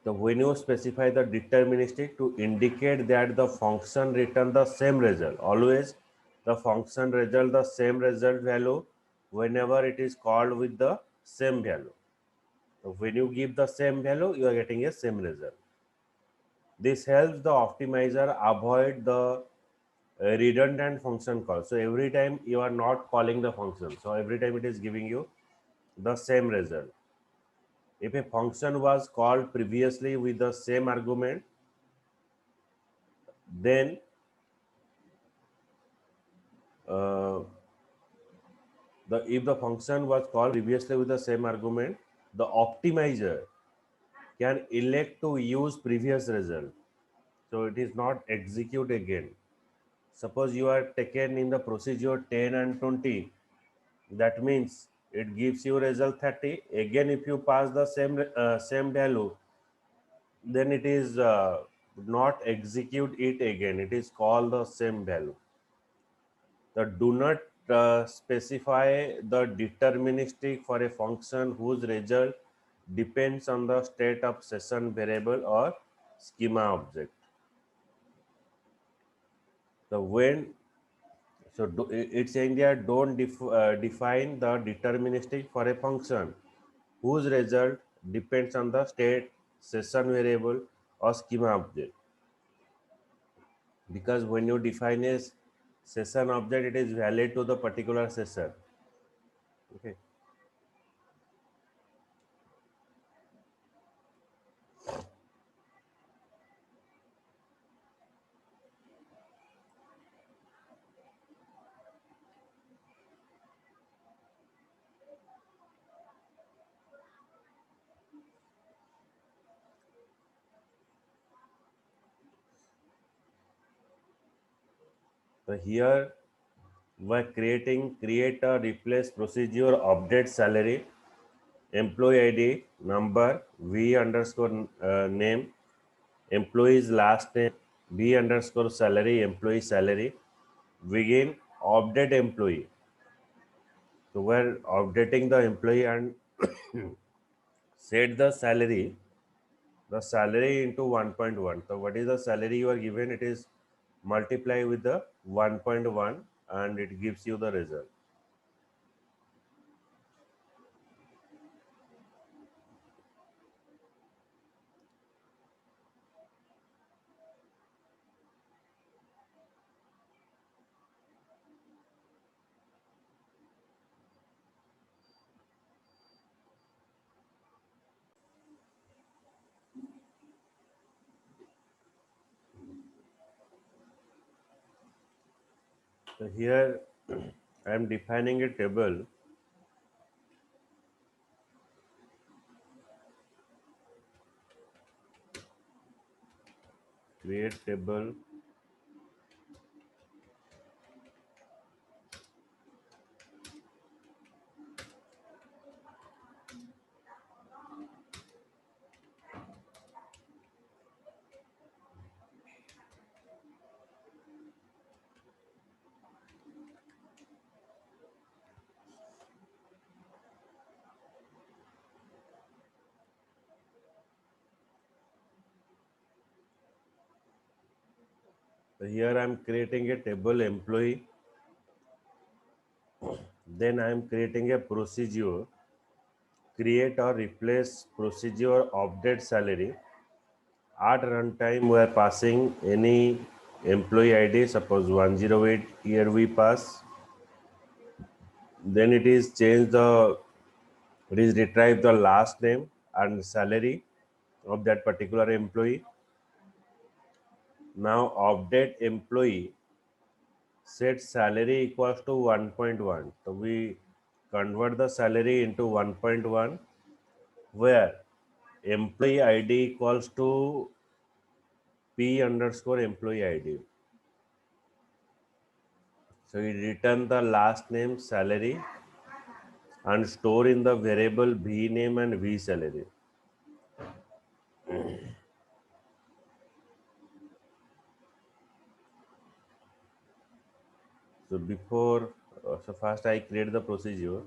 So when you specify the deterministic to indicate that the function return the same result, always the function result the same result value whenever it is called with the same value. So when you give the same value, you are getting a same result. This helps the optimizer avoid the redundant function call. So every time you are not calling the function, so every time it is giving you the same result. If a function was called previously with the same argument, then uh, if the function was called previously with the same argument, the optimizer can elect to use previous result. So it is not execute again. Suppose you are taken in the procedure 10 and 20, that means it gives you result 30. Again, if you pass the same value, then it is not execute it again. It is called the same value. The do not specify the deterministic for a function whose result depends on the state of session variable or schema object. So when it's saying that don't define the deterministic for a function whose result depends on the state session variable or schema object, because when you define a session object, it is valid to the particular session. Okay. So here we're create a replace procedure update salary, employee ID, number, V underscore name, employee's last name, B underscore salary, employee salary, begin update employee. So we're updating the employee and set the salary into 1.1. So what is the salary you are given? It is multiply with the 1.1 and it gives you the result. So here I am defining a table. Create table. So here I am creating a table employee. Then I am creating a procedure, create or replace procedure update salary. At runtime, we are passing any employee ID, suppose 108 here we pass. Then it is it is retrieve the last name and salary of that particular employee. Now update employee set salary equals to 1.1. So we convert the salary into 1.1 where employee ID equals to P underscore employee ID. So we return the last name salary and store in the variable V name and V salary. So so first I create the procedure.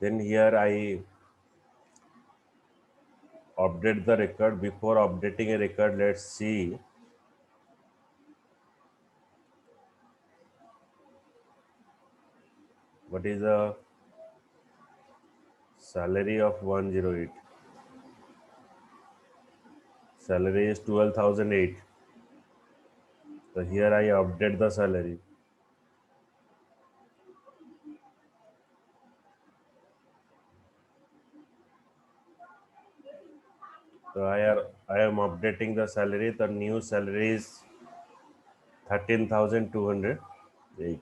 Then here I update the record. Before updating a record, let's see what is the salary of 108. Salary is 12,008. So here I update the salary. So I am updating the salary. The new salary is 13,208.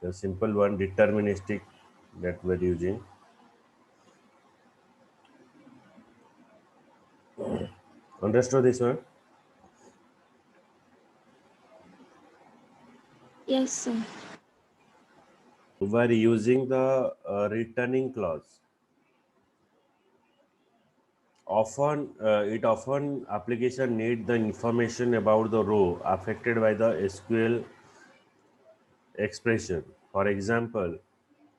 The simple one, deterministic, that we're using. Understood this one? Yes, sir. We're using the returning clause. Often application need the information about the row affected by the SQL expression. For example,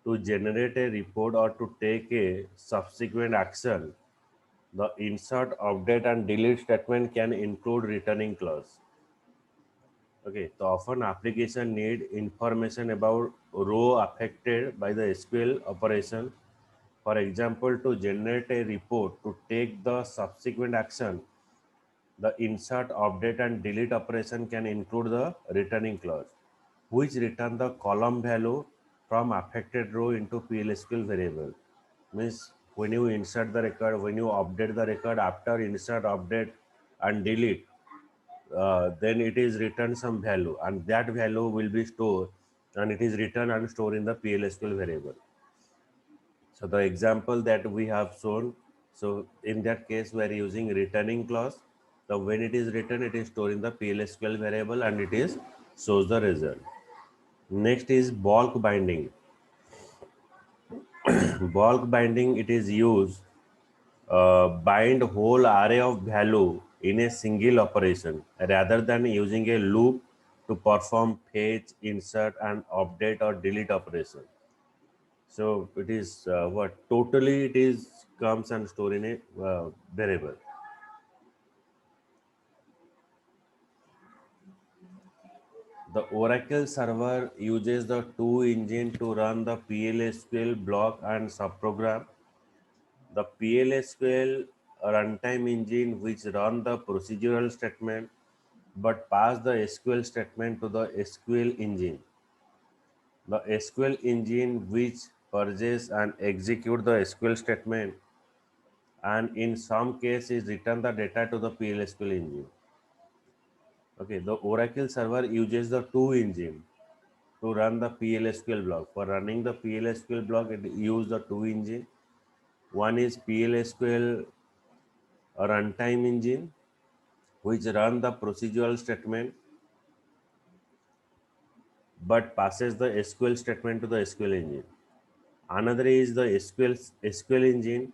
to generate a report or to take a subsequent action, the insert, update, and delete statement can include returning clause. Okay, so often application need information about row affected by the SQL operation. For example, to generate a report to take the subsequent action, the insert, update, and delete operation can include the returning clause, which return the column value from affected row into PLSQL variable. Means when you insert the record, when you update the record after insert, update, and delete, then it is returned some value, and that value will be stored, and it is returned and stored in the PLSQL variable. So the example that we have shown, so in that case we are using returning clause. So when it is written, it is stored in the PLSQL variable and it is shows the result. Next is bulk binding. Bulk binding, it is used bind whole array of value in a single operation rather than using a loop to perform fetch, insert, and update or delete operation. So it is what totally it is comes and store in a variable. The Oracle server uses the two engine to run the PLSQL block and subprogram. The PLSQL runtime engine which run the procedural statement but pass the SQL statement to the SQL engine. The SQL engine which purges and execute the SQL statement and in some cases return the data to the PLSQL engine. Okay, the Oracle server uses the two engine to run the PLSQL block. For running the PLSQL block, it use the two engine. One is PLSQL runtime engine, which run the procedural statement but passes the SQL statement to the SQL engine. Another is the SQL engine,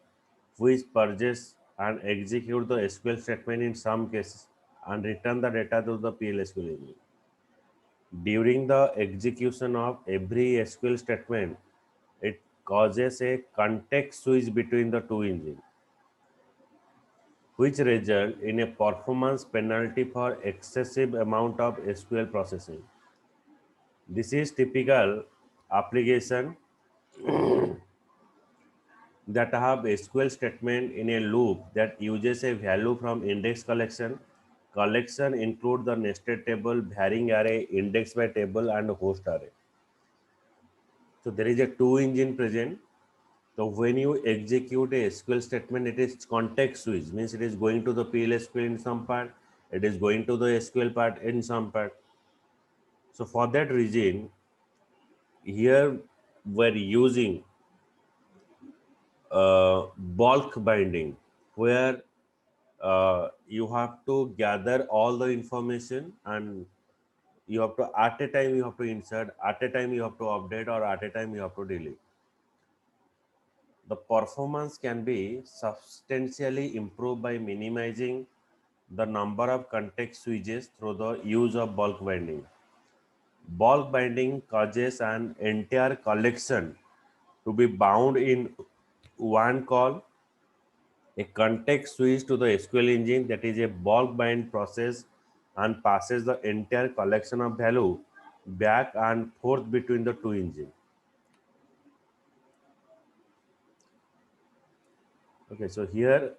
which purges and execute the SQL statement in some cases and return the data to the PLSQL engine. During the execution of every SQL statement, it causes a context switch between the two engines, which result in a performance penalty for excessive amount of SQL processing. This is typical application that have SQL statement in a loop that uses a value from index collection. Collection include the nested table, varying array, index by table, and host array. So there is a two engine present. So when you execute a SQL statement, it is context switch, means it is going to the PLSQL in some part, it is going to the SQL part in some part. So for that reason, here we're using bulk binding, where you have to gather all the information and you have to at a time you have to insert, at a time you have to update, or at a time you have to delete. The performance can be substantially improved by minimizing the number of context switches through the use of bulk binding. Bulk binding causes an entire collection to be bound in one call, a context switch to the SQL engine, that is a bulk bind process, and passes the entire collection of value back and forth between the two engines. Okay, so here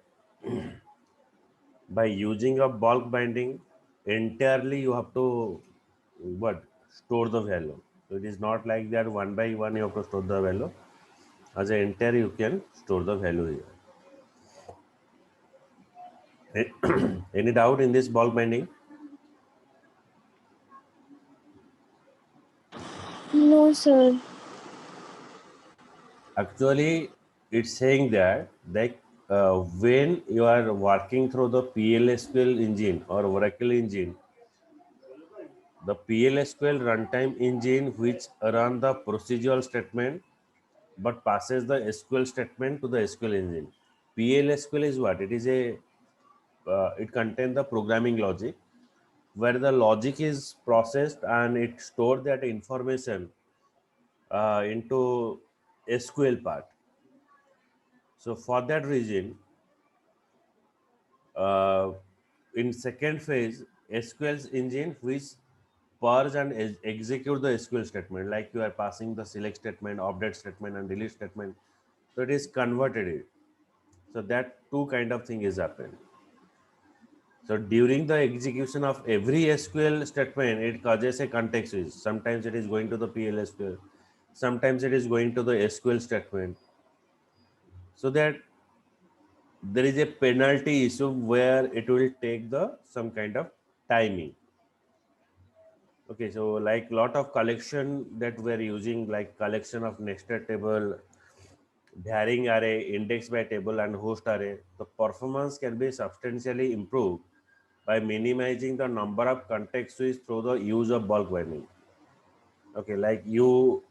by using a bulk binding, entirely you have to what store the value. So it is not like that one by one you have to store the value. As an entire you can store the value here. Any doubt in this bulk binding? No, sir. Actually, it's saying that when you are working through the PLSQL engine or Oracle engine, the PLSQL runtime engine which run the procedural statement but passes the SQL statement to the SQL engine. PLSQL is what? It is a it contains the programming logic where the logic is processed and it stored that information into SQL part. So for that reason, uh, in second phase, SQL's engine which purge and execute the SQL statement, like you are passing the select statement, update statement, and delete statement. So it is converted it. So that two kind of thing is happened. So during the execution of every SQL statement, it causes a context switch. Sometimes it is going to the PLSQL, sometimes it is going to the SQL statement. So that there is a penalty issue where it will take the some kind of timing. Okay, so like lot of collection that we're using, like collection of nested table, varying array, index by table, and host array, the performance can be substantially improved by minimizing the number of context switches through the use of bulk binding. Okay, like you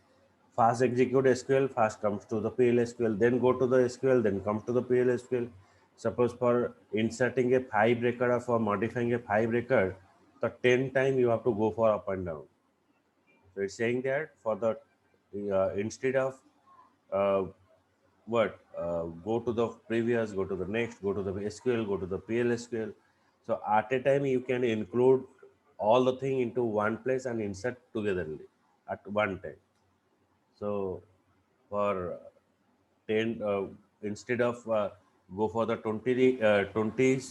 fast execute SQL, fast comes to the PLSQL, then go to the SQL, then comes to the PLSQL. Suppose for inserting a 5 record or for modifying a 5 record, the 10 time you have to go for up and down. So it's saying that for the instead of uh, go to the previous, go to the next, go to the SQL, go to the PLSQL. So at a time you can include all the thing into one place and insert togetherly at one time. So for 10 instead of go for the 20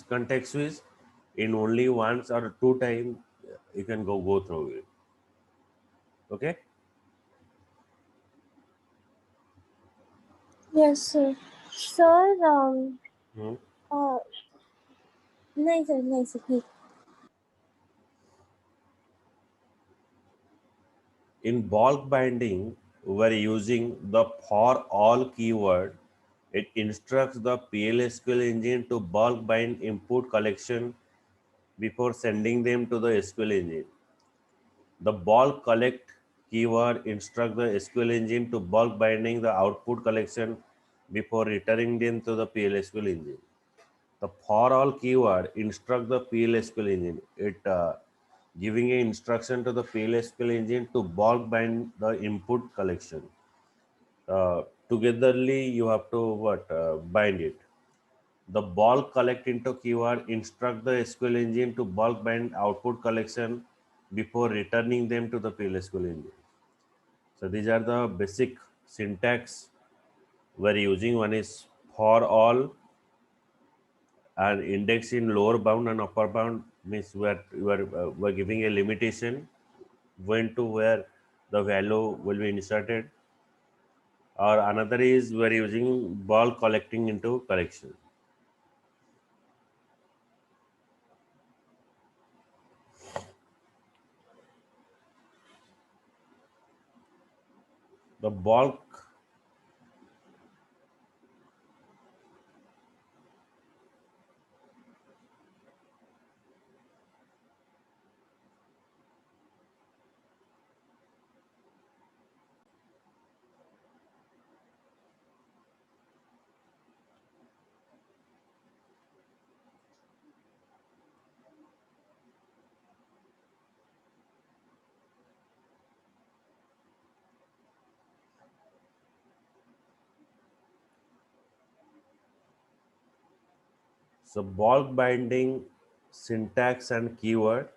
context switch in only once or two time, you can go through it. Okay. Yes, sir. Sir, Hmm. uh, नहीं sir, नहीं sir, नहीं. In bulk binding, we're using the for all keyword. It instructs the PLSQL engine to bulk bind input collection before sending them to the SQL engine. The bulk collect keyword instructs the SQL engine to bulk binding the output collection before returning them to the PLSQL engine. The for all keyword instructs the PLSQL engine. It giving a instruction to the PLSQL engine to bulk bind the input collection. Togetherly, you have to bind it. The bulk collect into keyword instruct the SQL engine to bulk bind output collection before returning them to the PLSQL engine. So these are the basic syntax we're using. One is for all, and index in lower bound and upper bound means we're giving a limitation when to where the value will be inserted, or another is we're using bulk collecting into collection. The bulk. So bulk binding syntax and keyword.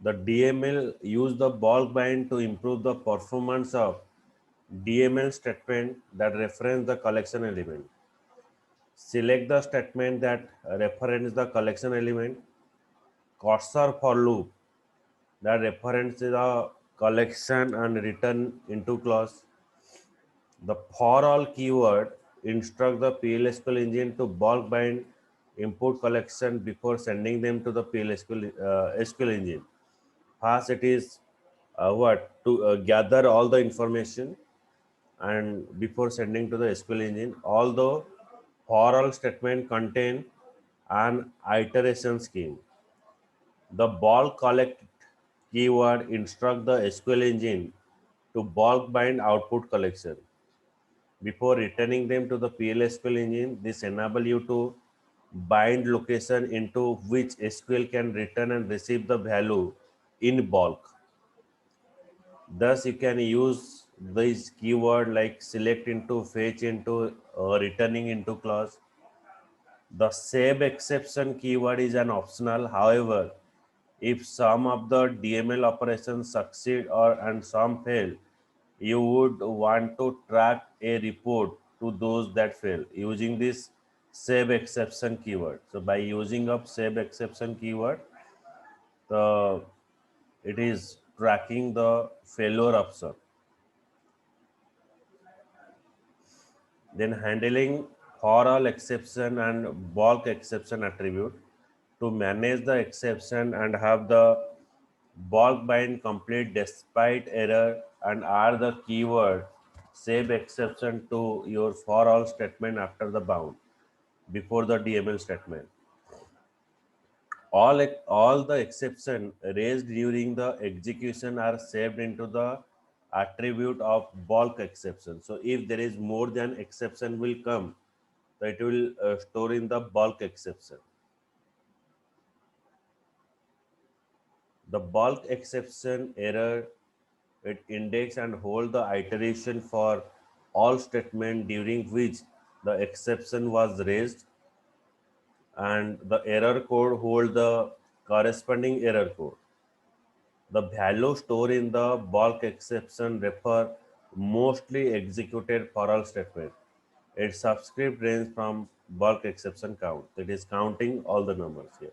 The DML use the bulk bind to improve the performance of DML statement that reference the collection element. Select the statement that reference the collection element. Cursor for loop that references the collection and return into clause. The for all keyword instruct the PLSQL engine to bulk bind input collection before sending them to the SQL engine. First, it is what to gather all the information and before sending to the SQL engine. Although for all statement contain an iteration scheme, the bulk collect keyword instruct the SQL engine to bulk bind output collection before returning them to the PLSQL engine. This enable you to bind location into which SQL can return and receive the value in bulk. Thus, you can use this keyword like select into, fetch into, returning into clause. The save exception keyword is an optional. However, if some of the DML operations succeed or and some fail, you would want to track a report to those that fail using this save exception keyword. So by using up save exception keyword, the it is tracking the failure option. Then handling for all exception and bulk exception attribute to manage the exception and have the bulk bind complete despite error and add the keyword save exception to your for all statement after the bound before the DML statement. All the exception raised during the execution are saved into the attribute of bulk exception. So if there is more than exception will come, so it will store in the bulk exception. The bulk exception error, it index and hold the iteration for all statement during which the exception was raised, and the error code hold the corresponding error code. The value stored in the bulk exception refer mostly executed for all statement. Its subscript range from bulk exception count. It is counting all the numbers here.